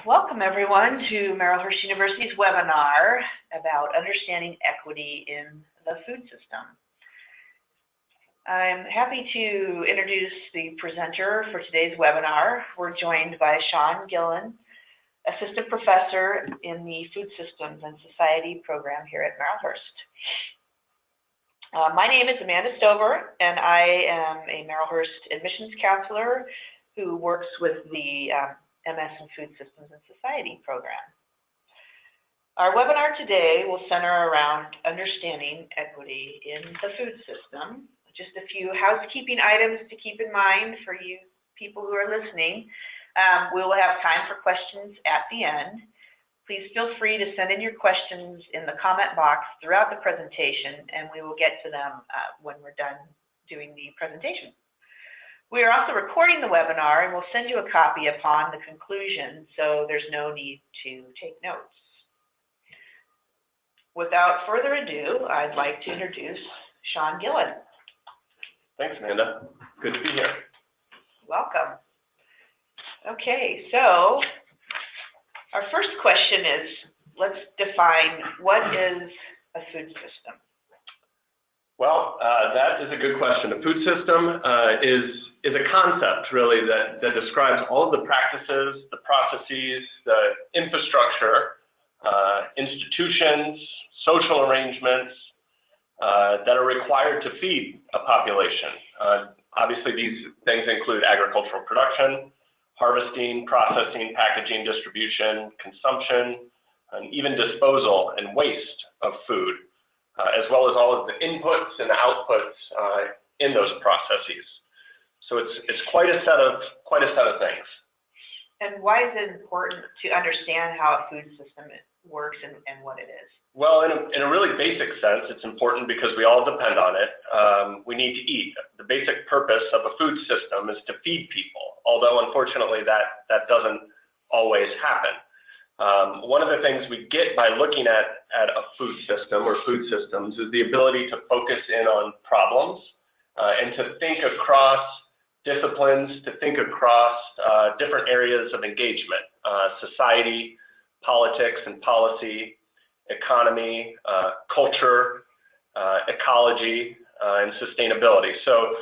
Welcome everyone to Marylhurst University's webinar about understanding equity in the food system. I'm happy to introduce the presenter for today's webinar. We're joined by Gillon, Assistant Professor in the Food Systems and Society program here at Marylhurst. My name is Amanda Stover, and I am a Marylhurst admissions counselor who works with the MS in Food Systems and Society program. Our webinar today will center around understanding equity in the food system. Just a few housekeeping items to keep in mind for you people who are listening. We will have time for questions at the end. Please feel free to send in your questions in the comment box throughout the presentation, and we will get to them when we're done doing the presentation. We are also recording the webinar, and we'll send you a copy upon the conclusion, so there's no need to take notes. Without further ado, I'd like to introduce Gillon. Thanks, Amanda. Good to be here. Welcome. Okay, so our first question is, let's define what is a food system? Well, that is a good question. A food system is a concept, really, that describes all of the practices, the processes, the infrastructure, institutions, social arrangements that are required to feed a population. Obviously, these things include agricultural production, harvesting, processing, packaging, distribution, consumption, and even disposal and waste of food, as well as all of the inputs and the outputs in those processes. So it's quite a set of things. And why is it important to understand how a food system works and what it is? Well, in a really basic sense, it's important because we all depend on it. We need to eat. The basic purpose of a food system is to feed people, although unfortunately that doesn't always happen. One of the things we get by looking at a food system or food systems is the ability to focus in on problems and to think across disciplines, to think across different areas of engagement, society, politics and policy, economy, culture, ecology, and sustainability. So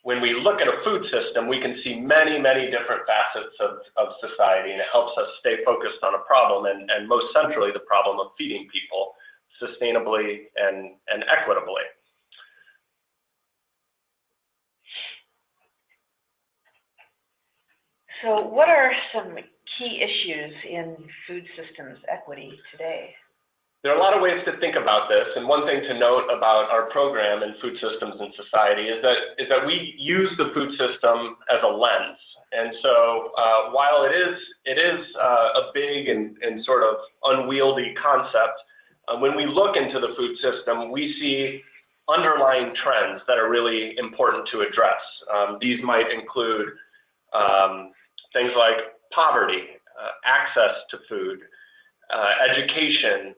when we look at a food system, we can see many, many different facets of society, and it helps us stay focused on a problem, and most centrally, the problem of feeding people sustainably and equitably. So what are some key issues in food systems equity today? There are a lot of ways to think about this, and one thing to note about our program in Food Systems and Society is that we use the food system as a lens. And so while it is a big and sort of unwieldy concept, when we look into the food system, we see underlying trends that are really important to address. These might include things like poverty, access to food, education,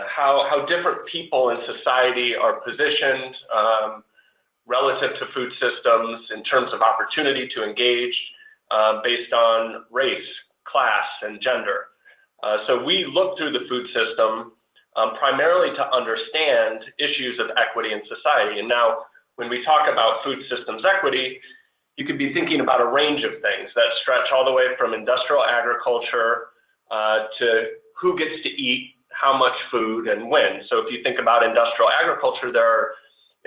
how different people in society are positioned relative to food systems in terms of opportunity to engage based on race, class, and gender. So we look through the food system primarily to understand issues of equity in society. And now, when we talk about food systems equity, you could be thinking about a range of things that stretch all the way from industrial agriculture to who gets to eat how much food and when. So if you think about industrial agriculture, there are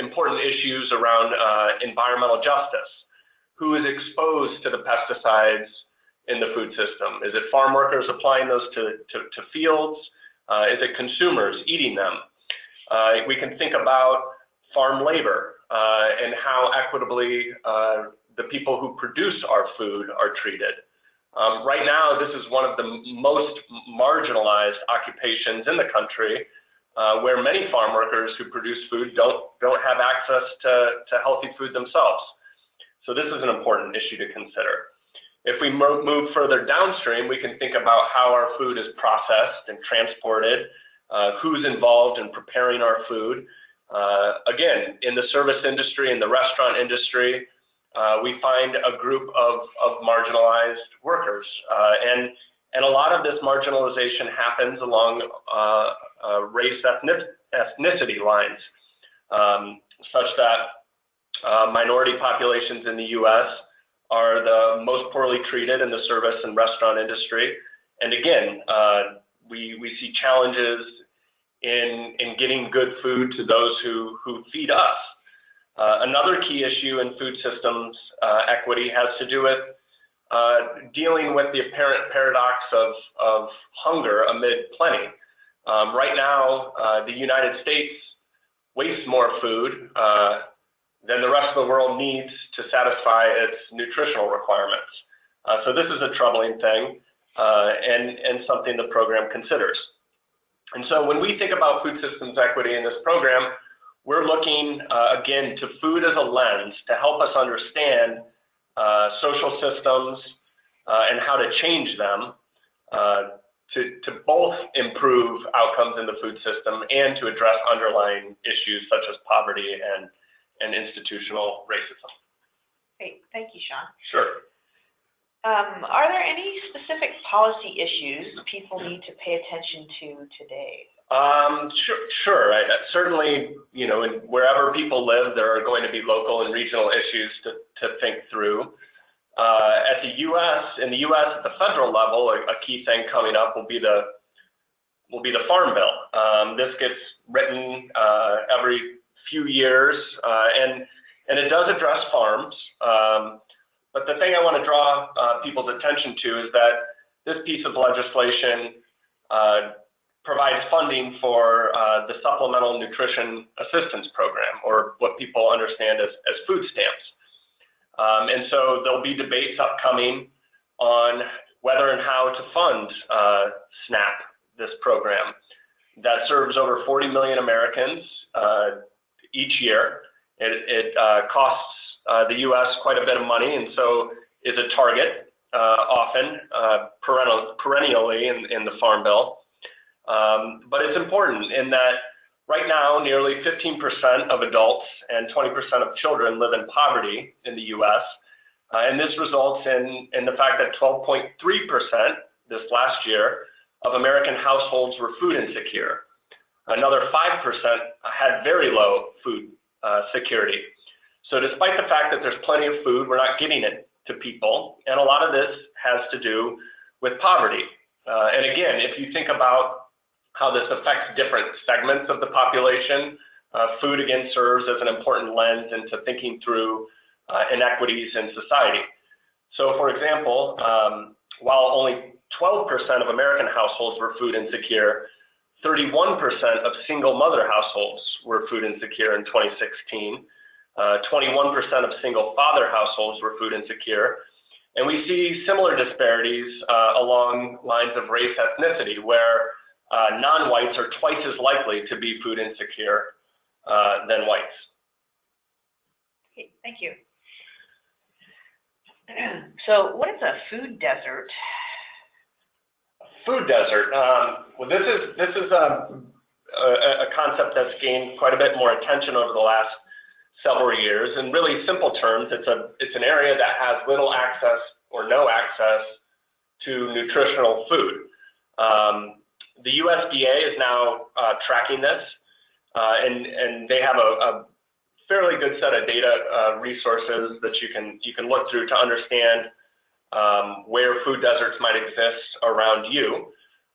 important issues around environmental justice. Who is exposed to the pesticides in the food system? Is it farm workers applying those to fields? Is it consumers eating them? We can think about farm labor and how equitably the people who produce our food are treated. Right now, this is one of the most marginalized occupations in the country, where many farm workers who produce food don't have access to healthy food themselves. So this is an important issue to consider. If we move further downstream, we can think about how our food is processed and transported, who's involved in preparing our food. Again, in the service industry, in the restaurant industry, we find a group of marginalized workers. And And a lot of this marginalization happens along race ethnicity lines, such that minority populations in the U.S. are the most poorly treated in the service and restaurant industry. And again, we see challenges in getting good food to those who feed us. Another key issue in food systems equity has to do with dealing with the apparent paradox of hunger amid plenty. Right now, the United States wastes more food than the rest of the world needs to satisfy its nutritional requirements. So this is a troubling thing and something the program considers. And so when we think about food systems equity in this program, we're looking, again, to food as a lens to help us understand social systems and how to change them to both improve outcomes in the food system and to address underlying issues such as poverty and institutional racism. Great, thank you, Sean. Sure. Are there any specific policy issues people need to pay attention to today? Sure. Certainly, you know, wherever people live, there are going to be local and regional issues to think through. In the U.S., at the federal level, a key thing coming up will be the Farm Bill. This gets written every few years, and it does address farms. But the thing I want to draw people's attention to is that this piece of legislation provides funding for the Supplemental Nutrition Assistance Program, or what people understand as food stamps. And so there'll be debates upcoming on whether and how to fund SNAP, this program that serves over 40 million Americans each year. It costs the U.S. quite a bit of money, and so is a target often perennially in the Farm Bill. But it's important in that right now, nearly 15% of adults and 20% of children live in poverty in the U.S. And this results in the fact that 12.3% this last year of American households were food insecure. Another 5% had very low food security. So despite the fact that there's plenty of food, we're not getting it to people. And a lot of this has to do with poverty. And again, if you think about how this affects different segments of the population, food again serves as an important lens into thinking through inequities in society. So for example, while only 12% of American households were food insecure, 31% of single mother households were food insecure in 2016. 21% of single father households were food insecure. And we see similar disparities along lines of race ethnicity, where non-whites are twice as likely to be food insecure than whites. Okay, thank you. So what is a food desert? Food desert. Well, this is a concept that's gained quite a bit more attention over the last several years. In really simple terms, it's an area that has little access or no access to nutritional food. The USDA is now tracking this, and they have a fairly good set of data resources that you can look through to understand where food deserts might exist around you.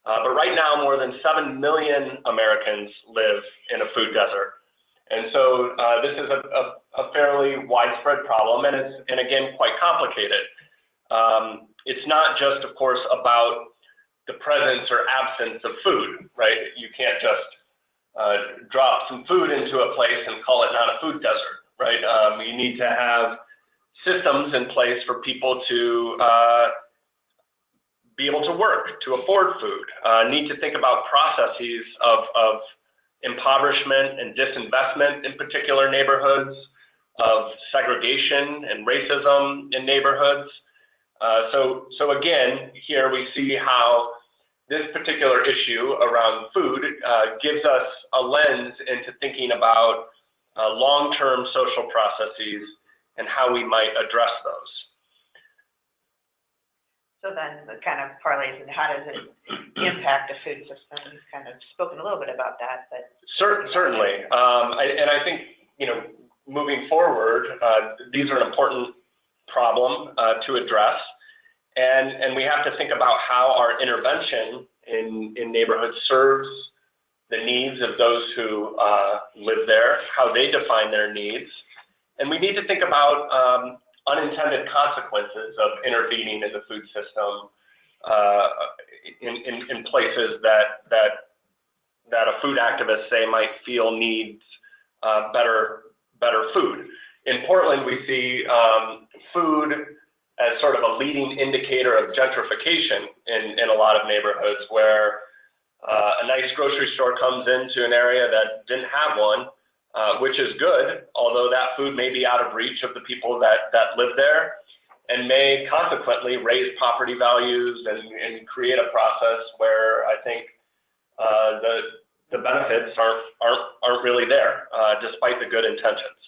But right now, more than 7 million Americans live in a food desert. And so this is a fairly widespread problem, and again, quite complicated. It's not just, of course, about the presence or absence of food, right? You can't just drop some food into a place and call it not a food desert, right? You need to have systems in place for people to be able to work, to afford food, need to think about processes of impoverishment and disinvestment in particular neighborhoods, of segregation and racism in neighborhoods. So again, here we see how this particular issue around food gives us a lens into thinking about long-term social processes and how we might address those. So the and it kind of parlays into how does it impact the food system. You've kind of spoken a little bit about that, but certainly. And I think, you know, moving forward, these are an important problem to address, and we have to think about how our intervention in neighborhoods serves the needs of those who live there, how they define their needs, and we need to think about unintended consequences of intervening in the food system in places that a food activist, say, might feel needs better food. In Portland, we see food as sort of a leading indicator of gentrification in a lot of neighborhoods, where a nice grocery store comes into an area that didn't have one, which is good, although that food may be out of reach of the people that live there, and may consequently raise property values and create a process where I think the benefits aren't really there, despite the good intentions.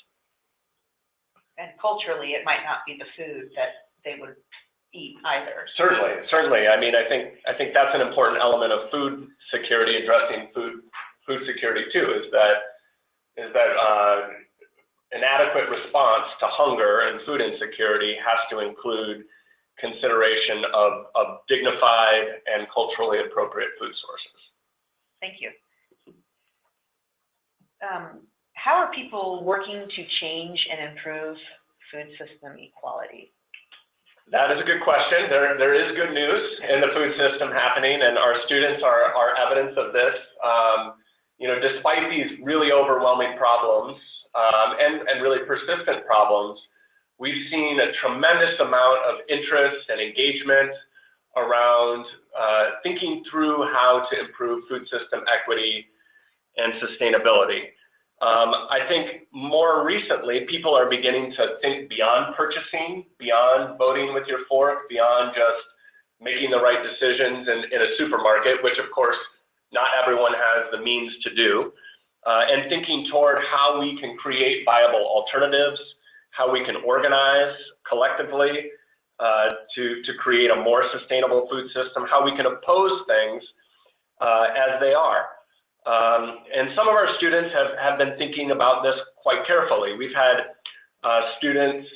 And culturally, it might not be the food that they would eat either. Certainly. I mean, I think that's an important element of food security, addressing food security too, is that an adequate response to hunger and food insecurity has to include consideration of dignified and culturally appropriate food sources. Thank you. How are people working to change and improve food system equality? That is a good question. There is good news in the food system happening, and our students are evidence of this. You know, despite these really overwhelming problems and really persistent problems, we've seen a tremendous amount of interest and engagement around thinking through how to improve food system equity and sustainability. I think more recently, people are beginning to think beyond purchasing, beyond voting with your fork, beyond just making the right decisions in a supermarket, which of course not everyone has the means to do, and thinking toward how we can create viable alternatives, how we can organize collectively to create a more sustainable food system, how we can oppose things as they are. And some of our students have been thinking about this quite carefully. We've had students,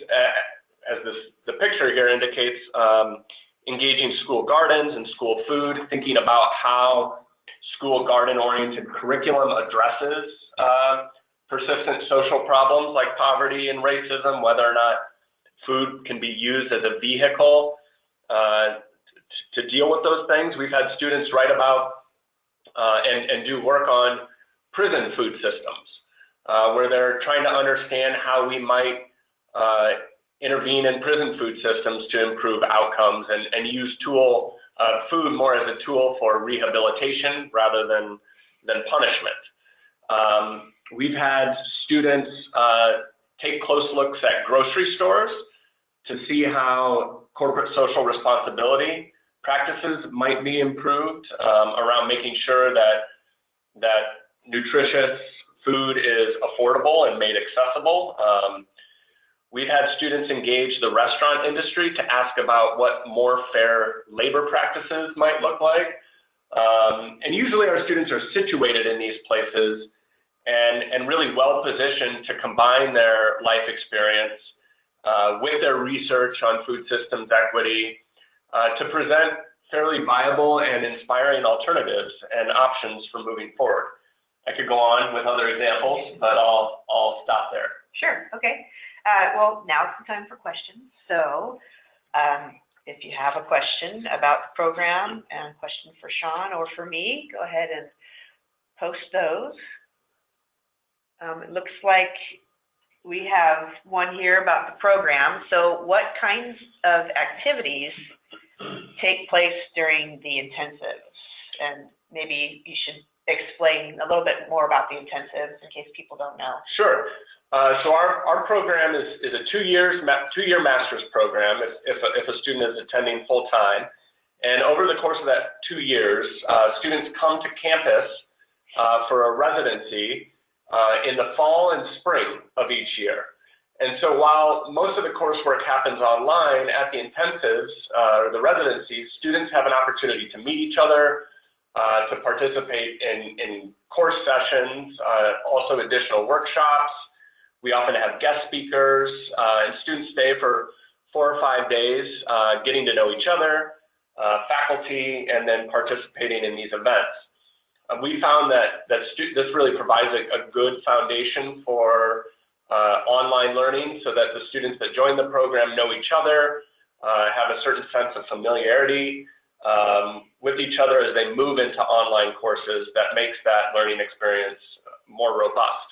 as the picture here indicates, engaging school gardens and school food, thinking about how school garden-oriented curriculum addresses persistent social problems like poverty and racism, whether or not food can be used as a vehicle to deal with those things. We've had students write about and do work on prison food systems, where they're trying to understand how we might intervene in prison food systems to improve outcomes and use food more as a tool for rehabilitation rather than punishment. We've had students take close looks at grocery stores to see how corporate social responsibility practices might be improved around making sure that nutritious food is affordable and made accessible. We've had students engage the restaurant industry to ask about what more fair labor practices might look like. And usually our students are situated in these places and really well positioned to combine their life experience with their research on food systems equity to present fairly viable and inspiring alternatives and options for moving forward. I could go on with other examples, but I'll stop there. Sure, okay. Well, now's the time for questions. So if you have a question about the program and a question for Sean or for me, go ahead and post those. It looks like we have one here about the program. So what kinds of activities take place during the intensives? And maybe you should explain a little bit more about the intensives in case people don't know. Sure. So our program is a two-year master's program if a student is attending full-time. And over the course of that 2 years, students come to campus for a residency in the fall and spring of each year. And so while most of the coursework happens online, at the intensives, or the residencies, students have an opportunity to meet each other, to participate in course sessions, also additional workshops. We often have guest speakers, and students stay for 4 or 5 days, getting to know each other, faculty, and then participating in these events. We found that this really provides a good foundation for online learning, so that the students that join the program know each other, have a certain sense of familiarity with each other as they move into online courses. That makes that learning experience more robust.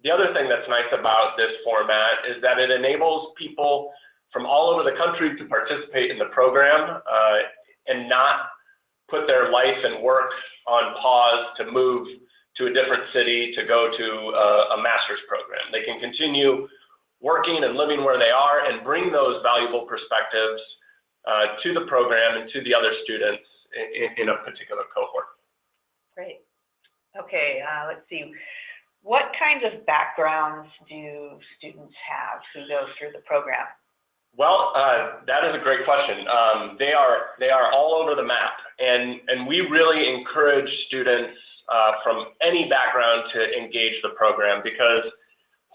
The other thing that's nice about this format is that it enables people from all over the country to participate in the program and not put their life and work on pause to move to a different city to go to a master's program. They can continue working and living where they are and bring those valuable perspectives to the program and to the other students in a particular cohort. Great. Okay, let's see. What kinds of backgrounds do students have who go through the program? Well, that is a great question. They are all over the map, and we really encourage students from any background to engage the program, because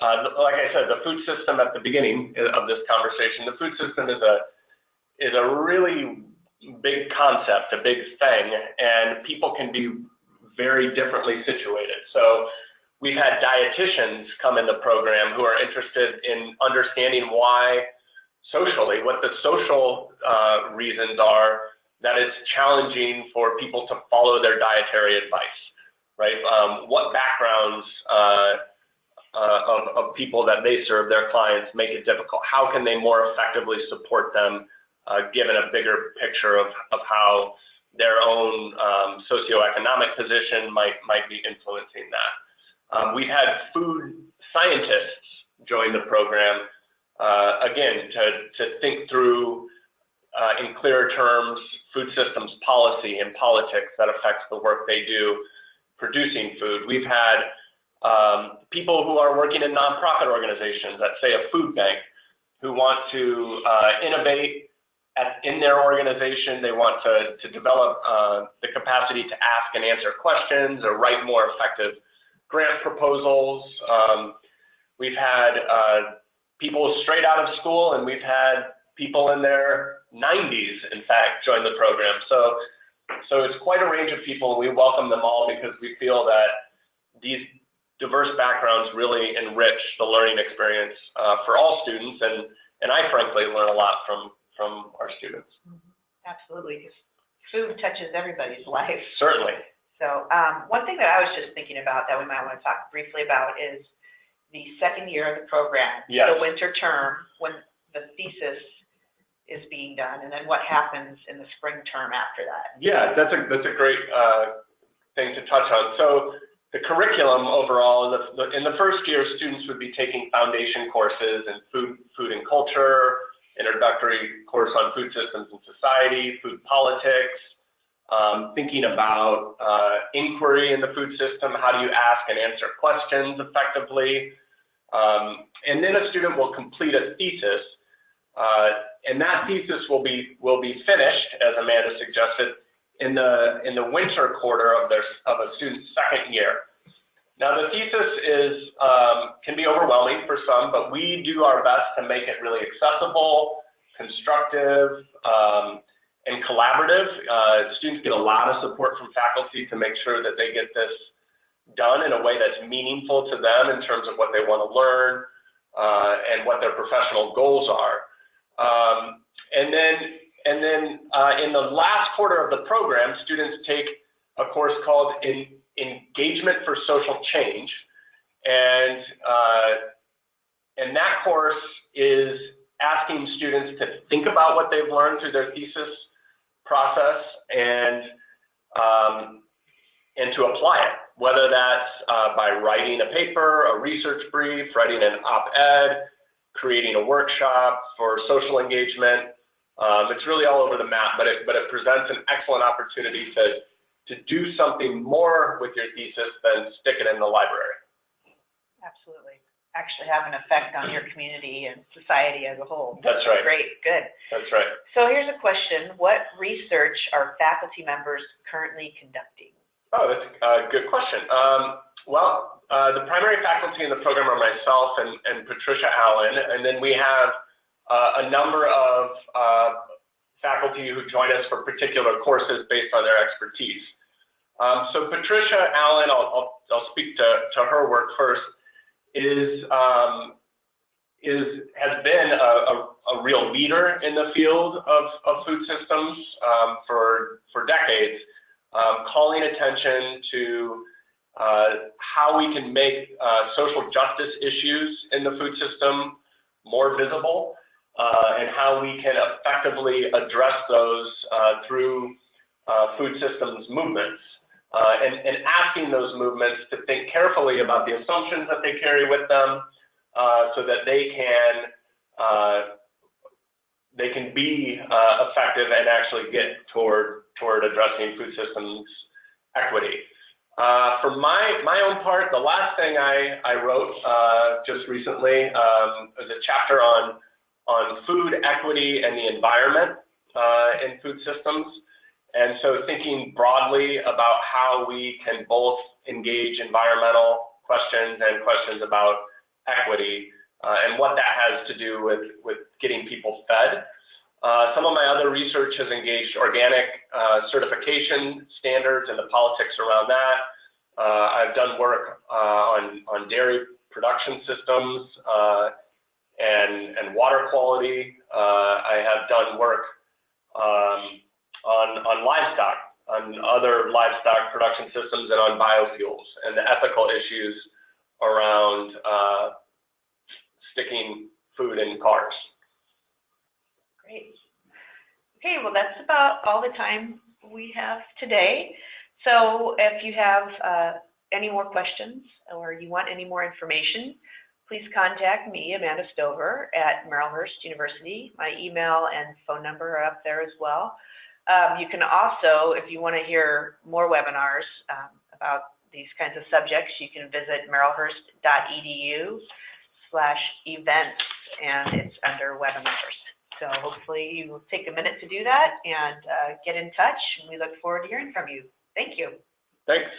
like I said, the food system at the beginning of this conversation, the food system is a really big concept, a big thing, and people can be very differently situated. So we've had dietitians come in the program who are interested in understanding why socially, what the social reasons are that it's challenging for people to follow their dietary advice, right? What backgrounds of people that they serve, their clients, make it difficult? How can they more effectively support them, given a bigger picture of how their own socioeconomic position might be influencing that? We've had food scientists join the program, again, to think through in clearer terms food systems policy and politics that affects the work they do producing food. We've had people who are working in nonprofit organizations, that say a food bank, who want to innovate in their organization. They want to develop the capacity to ask and answer questions or write more effective grant proposals. We've had people straight out of school, and we've had people in their 90s, in fact, join the program. So it's quite a range of people, and we welcome them all because we feel that these diverse backgrounds really enrich the learning experience for all students, and I frankly learn a lot from our students. Absolutely, because food touches everybody's life. Certainly. So one thing that I was just thinking about that we might want to talk briefly about is the second year of the program, yes. The winter term, when the thesis is being done, and then what happens in the spring term after that. Yeah, that's a great thing to touch on. So the curriculum overall, in the first year, students would be taking foundation courses in food and culture, introductory course on food systems and society, food politics, thinking about inquiry in the food system, how do you ask and answer questions effectively, and then a student will complete a thesis, and that thesis will be finished, as Amanda suggested, in the winter quarter of a student's second year. Now the thesis can be overwhelming for some, but we do our best to make it really accessible, constructive, and collaborative. Students get a lot of support from faculty to make sure that they get this done in a way that's meaningful to them in terms of what they want to learn and what their professional goals are. And then in the last quarter of the program, students take a course called Engagement for Social Change, and that course is asking students to think about what they've learned through their thesis process and to apply it, whether that's by writing a paper, a research brief, writing an op-ed, creating a workshop for social engagement. It's really all over the map, but it presents an excellent opportunity to do something more with your thesis than stick it in the library. Absolutely. actually have an effect on your community and society as a whole. That's right. Great, good. That's right. So here's a question. What research are faculty members currently conducting? Oh, that's a good question. The primary faculty in the program are myself and Patricia Allen, and then we have a number of faculty who join us for particular courses based on their expertise. So Patricia Allen, I'll speak to her work first, has been a real leader in the field of food systems for decades, calling attention to how we can make social justice issues in the food system more visible, and how we can effectively address those through food systems movements, and asking those movements to think carefully about the assumptions that they carry with them, so that they can be effective and actually get toward addressing food systems equity. For my own part, the last thing I wrote just recently was a chapter on food equity and the environment in food systems. And so thinking broadly about how we can both engage environmental questions and questions about equity, and what that has to do with getting people fed. Some of my other research has engaged organic certification standards and the politics around that. I've done work on dairy production systems and water quality. I have done work on livestock, on other livestock production systems, and on biofuels, and the ethical issues around sticking food in cars. Great. Okay, well, that's about all the time we have today. So if you have any more questions or you want any more information, please contact me, Amanda Stover, at Marylhurst University. My email and phone number are up there as well. You can also, if you want to hear more webinars about these kinds of subjects, you can visit marylhurst.edu/events, and it's under webinars. So hopefully you will take a minute to do that and get in touch. And we look forward to hearing from you. Thank you. Thanks.